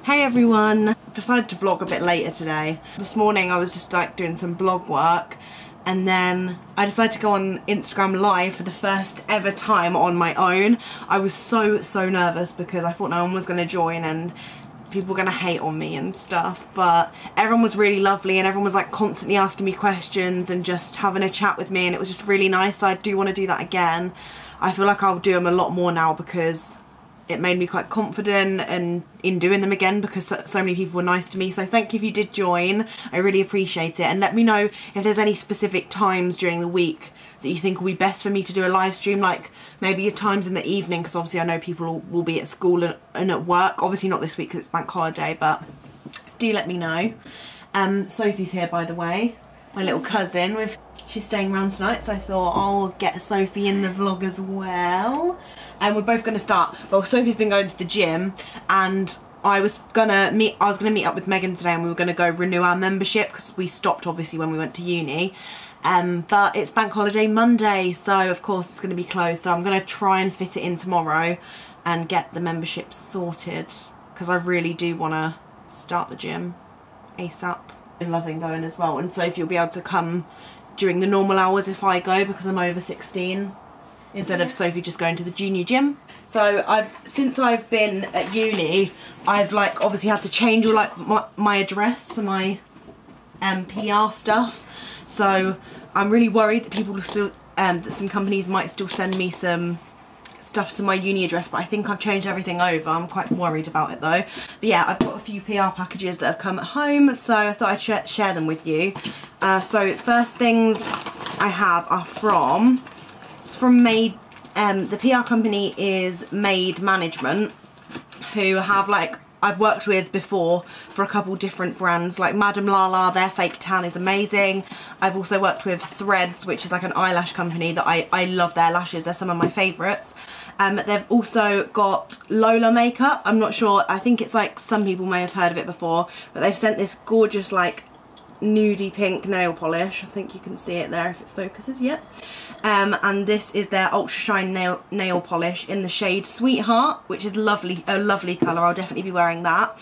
Hey everyone! Decided to vlog a bit later today. This morning I was just like doing some blog work and then I decided to go on Instagram live for the first ever time on my own. I was so nervous because I thought no one was going to join and people were going to hate on me and stuff, but everyone was really lovely and everyone was like constantly asking me questions and just having a chat with me, and it was just really nice. So I do want to do that again. I feel like I'll do them a lot more now because it made me quite confident and in doing them again because so many people were nice to me. So thank you if you did join. I really appreciate it, and let me know if there's any specific times during the week that you think will be best for me to do a live stream, like maybe at times in the evening, because obviously I know people will be at school and at work. Obviously not this week because it's bank holiday, but do let me know. Sophie's here, by the way, my little cousin. She's staying around tonight, so I thought I'll get Sophie in the vlog as well. And we're both going to start. Well, Sophie's been going to the gym, and I was gonna meet up with Megan today, and we were gonna go renew our membership because we stopped obviously when we went to uni. But it's bank holiday Monday, so of course it's gonna be closed. So I'm gonna try and fit it in tomorrow and get the membership sorted because I really do want to start the gym ASAP. I'm loving going as well, and Sophie will be able to come during the normal hours if I go because I'm over 16, instead of Sophie just going to the junior gym. So since I've been at uni, I've like obviously had to change all like my address for my PR stuff. So I'm really worried that people will still that some companies might still send me some stuff to my uni address, but I think I've changed everything over. I'm quite worried about it though. But yeah, I've got a few PR packages that have come at home, so I thought I'd share them with you. So first things I have are from Made. The PR company is Made Management, who have like I've worked with before for a couple different brands, like Madame Lala. Their fake tan is amazing. I've also worked with Threads, which is like an eyelash company that I love their lashes. They're some of my favourites. They've also got Lola makeup. I'm not sure, I think it's like some people may have heard of it before, but they've sent this gorgeous like nudie pink nail polish. I think you can see it there if it focuses yet. And this is their Ultra Shine nail polish in the shade Sweetheart, which is lovely, a lovely colour. I'll definitely be wearing that.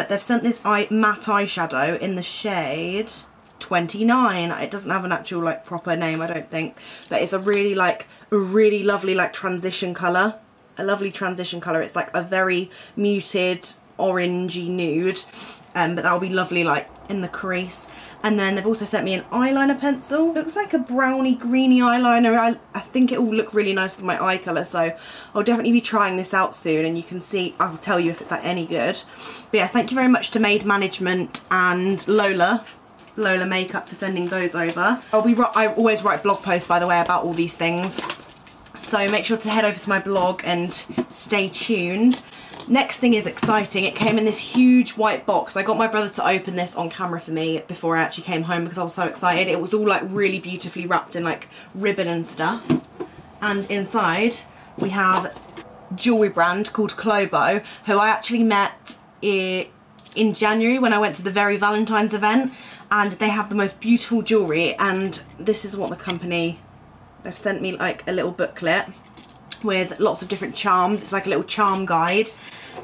They've sent this matte eyeshadow in the shade 29. It doesn't have an actual like proper name, I don't think, but it's a really lovely like transition colour. A lovely transition colour. It's like a very muted orangey nude, but that'll be lovely like in the crease. And then they've also sent me an eyeliner pencil. Looks like a browny greeny eyeliner. I think it will look really nice with my eye colour, so I'll definitely be trying this out soon, and you can see, I'll tell you if it's like any good. But yeah, thank you very much to Made Management and Lola Makeup for sending those over. I always write blog posts, by the way, about all these things, so make sure to head over to my blog and stay tuned. Next thing is exciting. It came in this huge white box. I got my brother to open this on camera for me before I actually came home because I was so excited. It was all like really beautifully wrapped in like ribbon and stuff. And inside we have a jewellery brand called Clobo, who I actually met in January when I went to the Very Valentine's event, and they have the most beautiful jewellery. And this is what the company, they've sent me like a little booklet with lots of different charms. It's like a little charm guide.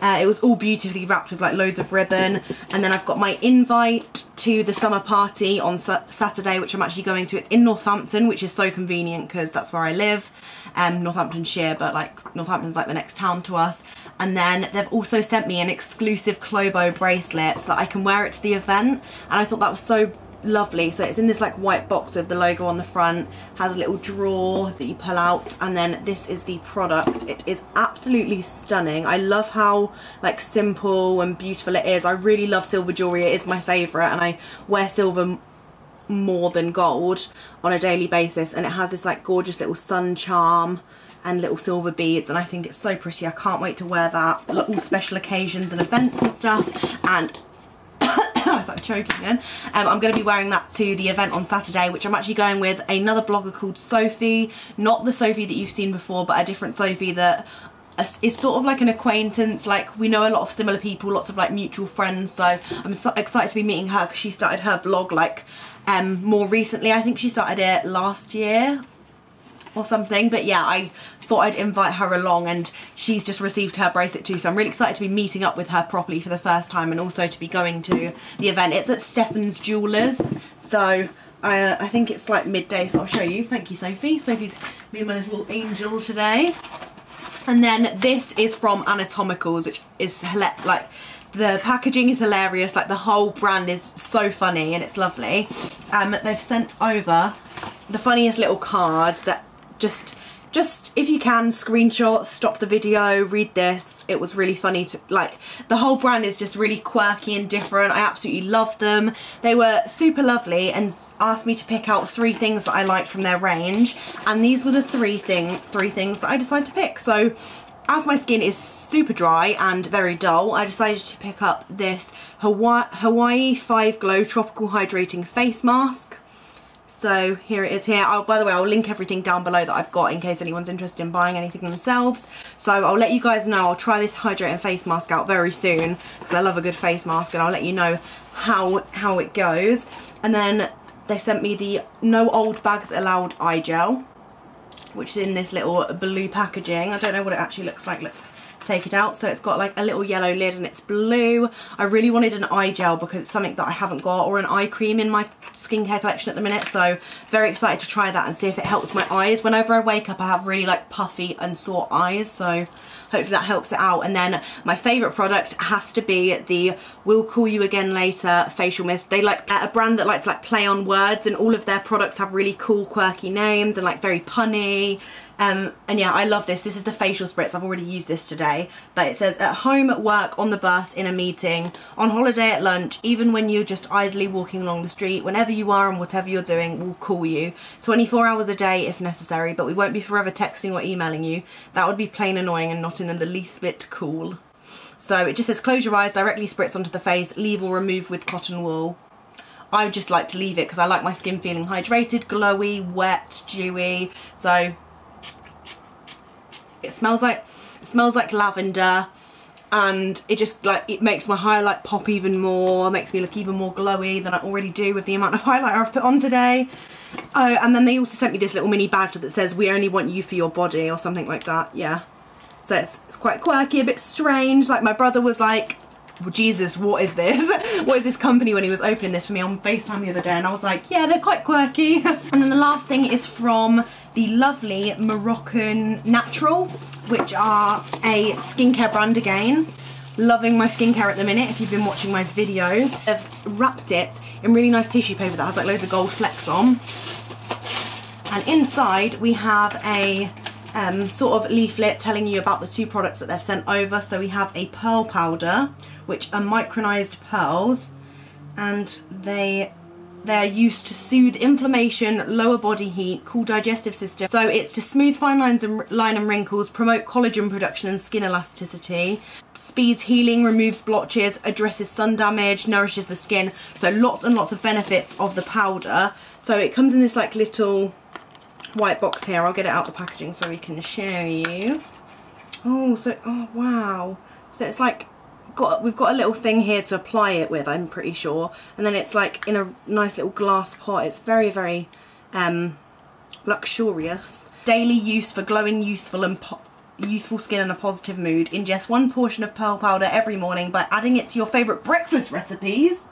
It was all beautifully wrapped with like loads of ribbon. And then I've got my invite to the summer party on Saturday, which I'm actually going to. It's in Northampton, which is so convenient because that's where I live. Northamptonshire, but like Northampton's like the next town to us. And then they've also sent me an exclusive Clobo bracelet so that I can wear it to the event, and I thought that was so lovely. So it's in this like white box with the logo on the front, has a little drawer that you pull out, and then this is the product. It is absolutely stunning. I love how like simple and beautiful it is. I really love silver jewellery. It is my favourite, and I wear silver more than gold on a daily basis, and it has this like gorgeous little sun charm and little silver beads, and I think it's so pretty. I can't wait to wear that at all special occasions and events and stuff. And I started choking then. I'm going to be wearing that to the event on Saturday, which I'm actually going with another blogger called Sophie. Not the Sophie that you've seen before, but a different Sophie that is sort of like an acquaintance. Like, we know a lot of similar people, lots of like mutual friends, so I'm so excited to be meeting her because she started her blog like more recently. I think she started it last year. or something. But yeah, I thought I'd invite her along, and she's just received her bracelet too, so I'm really excited to be meeting up with her properly for the first time, and also to be going to the event. It's at Stefan's Jewellers, so I think it's like midday, so I'll show you. Thank you, Sophie. Sophie's being my little angel today. And then this is from Anatomicals, which is like, the packaging is hilarious, like the whole brand is so funny and it's lovely. They've sent over the funniest little card that just if you can, screenshot, stop the video, read this. It was really funny to, like, the whole brand is just really quirky and different. I absolutely love them. They were super lovely and asked me to pick out 3 things that I liked from their range, and these were the three things that I decided to pick. So as my skin is super dry and very dull, I decided to pick up this Hawaii 5 Glow Tropical Hydrating Face Mask. So here it is here. Oh, by the way, I'll link everything down below that I've got in case anyone's interested in buying anything themselves. So I'll let you guys know. I'll try this hydrating face mask out very soon because I love a good face mask, and I'll let you know how it goes. And then they sent me the No Old Bags Allowed eye gel, which is in this little blue packaging. I don't know what it actually looks like. Let's take it out. So it's got like a little yellow lid and it's blue. I really wanted an eye gel because it's something that I haven't got, or an eye cream in my skincare collection at the minute, so very excited to try that and see if it helps my eyes. Whenever I wake up I have really like puffy and sore eyes, so hopefully that helps it out. And then my favourite product has to be the We'll Call You Again Later facial mist. They like a brand that likes to like play on words, and all of their products have really cool quirky names and like very punny. And yeah, I love this. This is the facial spritz. I've already used this today, but it says at home, at work, on the bus, in a meeting, on holiday, at lunch, even when you're just idly walking along the street, whenever you are and whatever you're doing, we'll call you 24 hours a day if necessary, but we won't be forever texting or emailing you. That would be plain annoying and not in the least bit cool. So it just says close your eyes, directly spritz onto the face, leave or remove with cotton wool. I would just like to leave it because I like my skin feeling hydrated, glowy, wet, dewy. So it smells like lavender, and it just like, it makes my highlight pop even more, makes me look even more glowy than I already do with the amount of highlighter I've put on today. Oh, and then they also sent me this little mini badge that says we only want you for your body, or something like that. Yeah, so it's quite quirky, a bit strange. Like my brother was like, well, Jesus, what is this? What is this company, when he was opening this for me on FaceTime the other day, and I was like, yeah, they're quite quirky. And then the last thing is from the lovely Moroccan Natural, which are a skincare brand again. Loving my skincare at the minute, if you've been watching my videos. I've wrapped it in really nice tissue paper that has like loads of gold flecks on. And inside we have a sort of leaflet telling you about the 2 products that they've sent over. So we have a pearl powder, which are micronized pearls, and they are used to soothe inflammation, lower body heat, cool digestive system. So it's to smooth fine lines and line and wrinkles, promote collagen production and skin elasticity, speeds healing, removes blotches, addresses sun damage, nourishes the skin. So lots and lots of benefits of the powder. So it comes in this like little white box here. I'll get it out the packaging so we can show you. Oh, so, oh wow. So it's like, we've got a little thing here to apply it with, I'm pretty sure, and then it's like in a nice little glass pot. It's very, very luxurious. Daily use for glowing youthful skin and a positive mood. Ingest 1 portion of pearl powder every morning by adding it to your favourite breakfast recipes.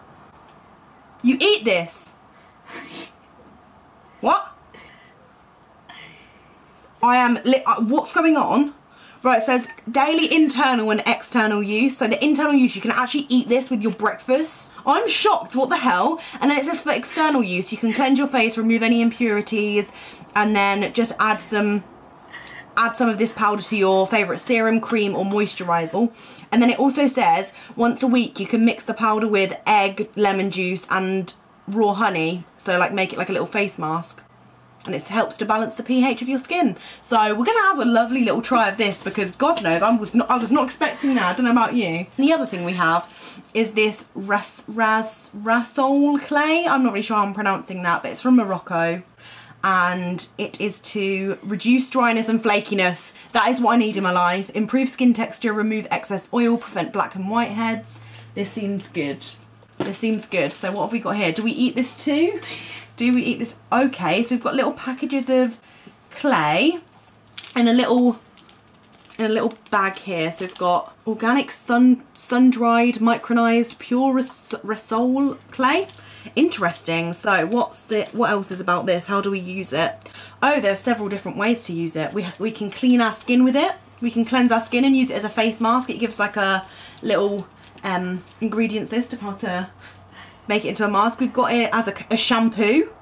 You eat this? What? I am what's going on? Right, it says daily internal and external use. So the internal use, you can actually eat this with your breakfast. I'm shocked, what the hell? And then it says for external use, you can cleanse your face, remove any impurities, and then just add some of this powder to your favourite serum, cream or moisturiser. And then it also says once a week you can mix the powder with egg, lemon juice and raw honey. So like make it like a little face mask. And it helps to balance the pH of your skin. So we're going to have a lovely little try of this because God knows I was not expecting that. I don't know about you. And the other thing we have is this Rasol clay. I'm not really sure how I'm pronouncing that, but it's from Morocco. And it is to reduce dryness and flakiness. That is what I need in my life. Improve skin texture, remove excess oil, prevent black and white heads. This seems good. This seems good. So what have we got here? Do we eat this too? Do we eat this? Okay, so we've got little packages of clay in a little bag here. So we've got organic sun-dried micronized pure Resol clay. Interesting. So what else is about this? How do we use it? Oh, there are several different ways to use it. We can clean our skin with it. We can cleanse our skin and use it as a face mask. It gives like a little ingredients list of how to make it into a mask. We've got it as a shampoo.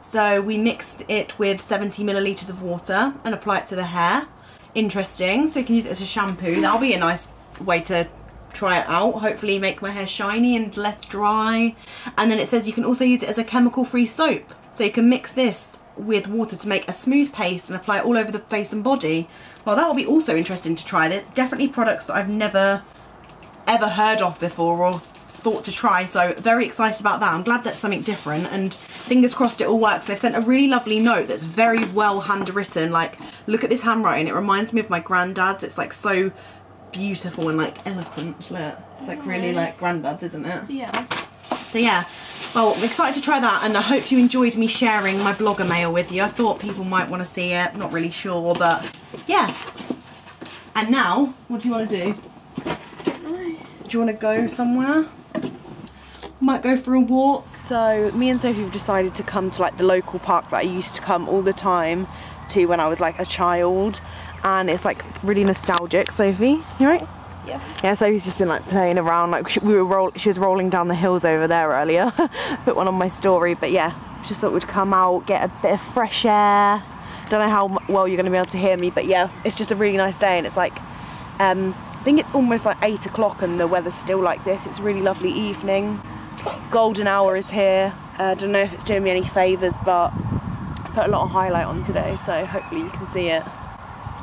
So we mixed it with 70 millilitres of water and apply it to the hair. Interesting. So you can use it as a shampoo. That'll be a nice way to try it out. Hopefully make my hair shiny and less dry. And then it says you can also use it as a chemical-free soap. So you can mix this with water to make a smooth paste and apply it all over the face and body. Well, that will be also interesting to try. They're definitely products that I've never ever heard of before or thought to try, so very excited about that. I'm glad that's something different, and fingers crossed it all works. They've sent a really lovely note that's very well handwritten. Like, look at this handwriting, it reminds me of my granddad's. It's like so beautiful and like eloquent. Look, it's like really like granddad's, isn't it? Yeah. So yeah, well, I'm excited to try that, and I hope you enjoyed me sharing my blogger mail with you. I thought people might want to see it, not really sure, but yeah. And now, what do you want to do? Do you want to go somewhere? Might go for a walk. So me and Sophie have decided to come to like the local park that I used to come all the time to when I was like a child, and it's like really nostalgic. Sophie, you right? Yeah. Yeah, Sophie's just been like playing around. Like she was rolling down the hills over there earlier. Put one on my story, but yeah, just thought we'd come out, get a bit of fresh air. Don't know how well you're going to be able to hear me, but yeah, it's just a really nice day, and it's like I think it's almost like 8 o'clock and the weather's still like this. It's a really lovely evening. Golden hour is here. I don't know if it's doing me any favours, but I put a lot of highlight on today, so hopefully you can see it.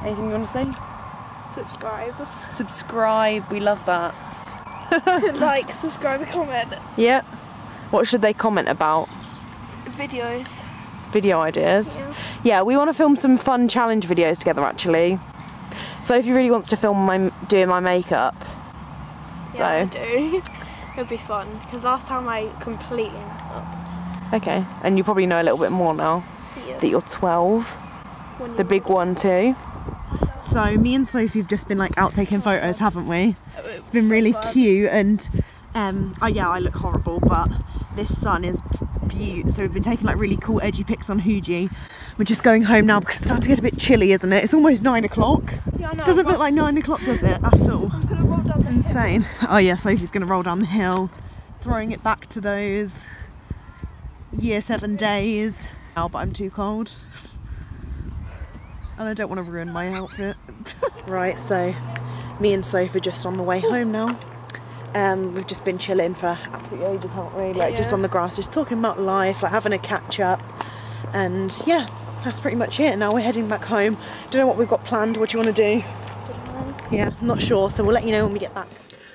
Anything you want to say? Subscribe. Subscribe, we love that. Like, subscribe, comment. Yeah. What should they comment about? Videos. Video ideas? Yeah, we want to film some fun challenge videos together actually. Sophie really wants to film doing my makeup. Yeah, so I do. It'll be fun, because last time I completely messed up. Okay, and you probably know a little bit more now that you're 12. The big one too. So me and Sophie have just been like out taking photos, haven't we? It's been so really cute, and oh yeah, I look horrible, but this sun is beautiful. So we've been taking like really cool edgy pics on Huji. We're just going home now because it's starting to get a bit chilly, isn't it? It's almost 9 o'clock. Yeah, I know. Doesn't look like 9 o'clock, does it? At all. I'm gonna roll down the Insane. hill. Oh yeah, Sophie's gonna roll down the hill, throwing it back to those year 7 days. Oh, but I'm too cold. And I don't want to ruin my outfit. Right, so me and Sophie are just on the way home now. We've just been chilling for absolutely ages, haven't we? Like just on the grass, just talking about life, like having a catch up. And yeah, that's pretty much it. Now we're heading back home. Don't know what we've got planned. What do you want to do? Yeah, not sure. So we'll let you know when we get back.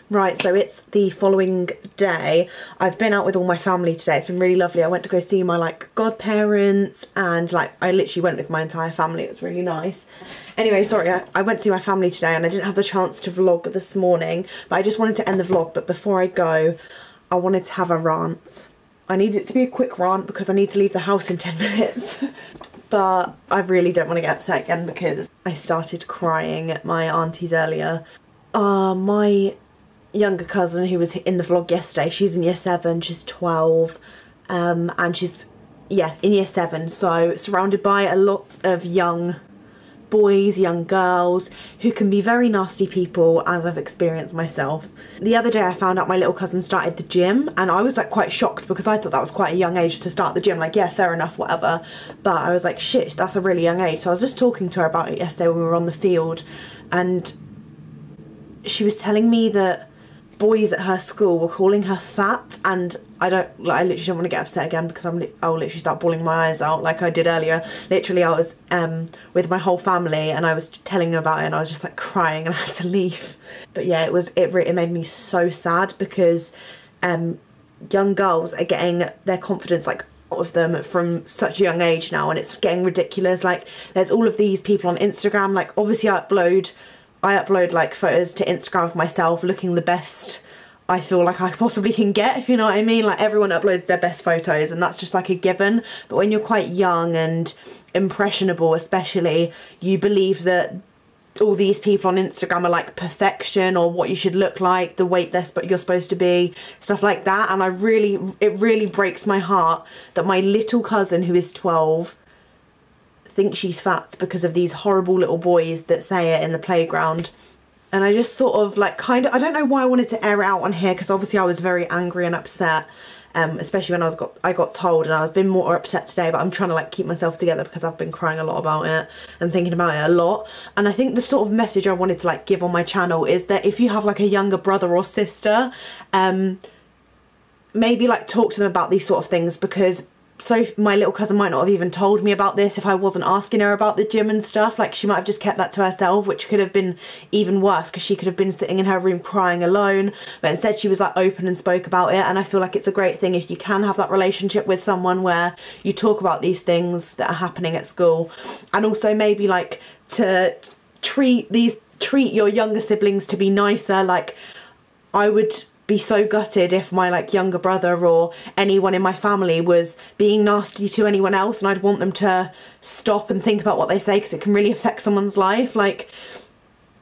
Right, so it's the following day. I've been out with all my family today. It's been really lovely. I went to go see my like godparents, and like I literally went with my entire family. It was really nice. Anyway, sorry, I went to see my family today and I didn't have the chance to vlog this morning, but I just wanted to end the vlog. But before I go, I wanted to have a rant. I need it to be a quick rant because I need to leave the house in 10 minutes. But I really don't want to get upset again because I started crying at my auntie's earlier. My younger cousin who was in the vlog yesterday, she's in year 7, she's 12, and she's, yeah, in year 7, so surrounded by a lot of young boys, young girls, who can be very nasty people, as I've experienced myself. The other day I found out my little cousin started the gym, and I was like quite shocked because I thought that was quite a young age to start the gym, like yeah, fair enough, whatever, but I was like shit, that's a really young age. So I was just talking to her about it yesterday when we were on the field, and she was telling me that boys at her school were calling her fat, and I literally don't want to get upset again because I'll literally start bawling my eyes out like I did earlier. Literally I was with my whole family and I was telling her about it and I was just like crying and I had to leave. But yeah, it made me so sad because young girls are getting their confidence like out of them from such a young age now, and it's getting ridiculous. Like there's all of these people on Instagram, like obviously I upload like photos to Instagram of myself looking the best I feel like I possibly can get, if you know what I mean. Like, everyone uploads their best photos and that's just like a given, but when you're quite young and impressionable especially, you believe that all these people on Instagram are like perfection, or what you should look like, the weight you're supposed to be, stuff like that. And it really breaks my heart that my little cousin, who is 12, thinks she's fat because of these horrible little boys that say it in the playground. And I just sort of like I don't know why I wanted to air it out on here, because obviously I was very angry and upset, especially when I got told, and I've been more upset today, but I'm trying to like keep myself together because I've been crying a lot about it and thinking about it a lot. And I think the sort of message I wanted to like give on my channel is that if you have like a younger brother or sister, maybe like talk to them about these sort of things, because my little cousin might not have even told me about this if I wasn't asking her about the gym and stuff. Like, she might have just kept that to herself, which could have been even worse, because she could have been sitting in her room crying alone, but instead she was like open and spoke about it. And I feel like it's a great thing if you can have that relationship with someone where you talk about these things that are happening at school, and also maybe like to treat your younger siblings to be nicer. Like, I would be so gutted if my like younger brother or anyone in my family was being nasty to anyone else, and I'd want them to stop and think about what they say, because it can really affect someone's life. Like,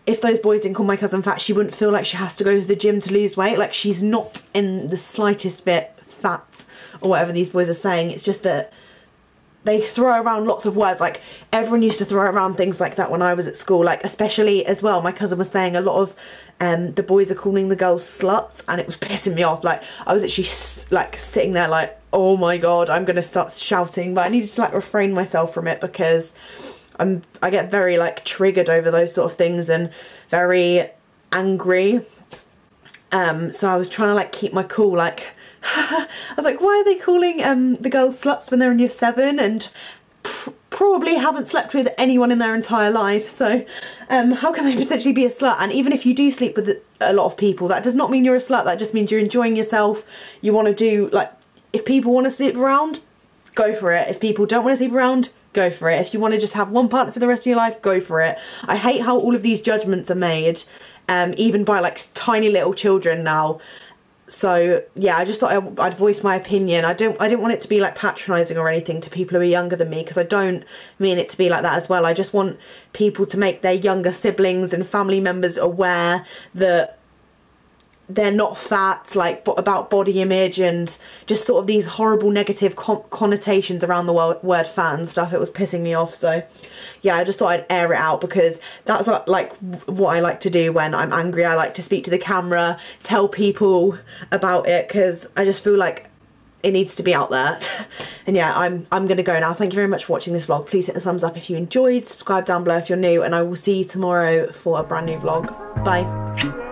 if those boys didn't call my cousin fat, she wouldn't feel like she has to go to the gym to lose weight. Like, she's not in the slightest bit fat or whatever these boys are saying. It's just that they throw around lots of words. Like, everyone used to throw around things like that when I was at school. Like, especially as well, my cousin was saying a lot of the boys are calling the girls sluts, and it was pissing me off. Like, I was actually like sitting there like, oh my god, I'm gonna start shouting, but I needed to like refrain myself from it, because I get very like triggered over those sort of things and very angry. So I was trying to like keep my cool. Like, I was like, why are they calling the girls sluts when they're in year 7 and probably haven't slept with anyone in their entire life? So how can they potentially be a slut? And even if you do sleep with a lot of people, that does not mean you're a slut. That just means you're enjoying yourself. You want to do, like, if people want to sleep around, go for it. If people don't want to sleep around, go for it. If you want to just have one partner for the rest of your life, go for it. I hate how all of these judgments are made, even by like tiny little children now. So yeah, I just thought I'd voice my opinion. I didn't want it to be like patronising or anything to people who are younger than me, because I don't mean it to be like that as well. I just want people to make their younger siblings and family members aware that they're not fat, like about body image and just sort of these horrible negative connotations around the word fat and stuff. It was pissing me off. So yeah, I just thought I'd air it out, because that's like what I like to do when I'm angry. I like to speak to the camera, tell people about it, because I just feel like it needs to be out there. And yeah, I'm gonna go now. Thank you very much for watching this vlog. Please hit the thumbs up if you enjoyed, subscribe down below if you're new, and I will see you tomorrow for a brand new vlog. Bye.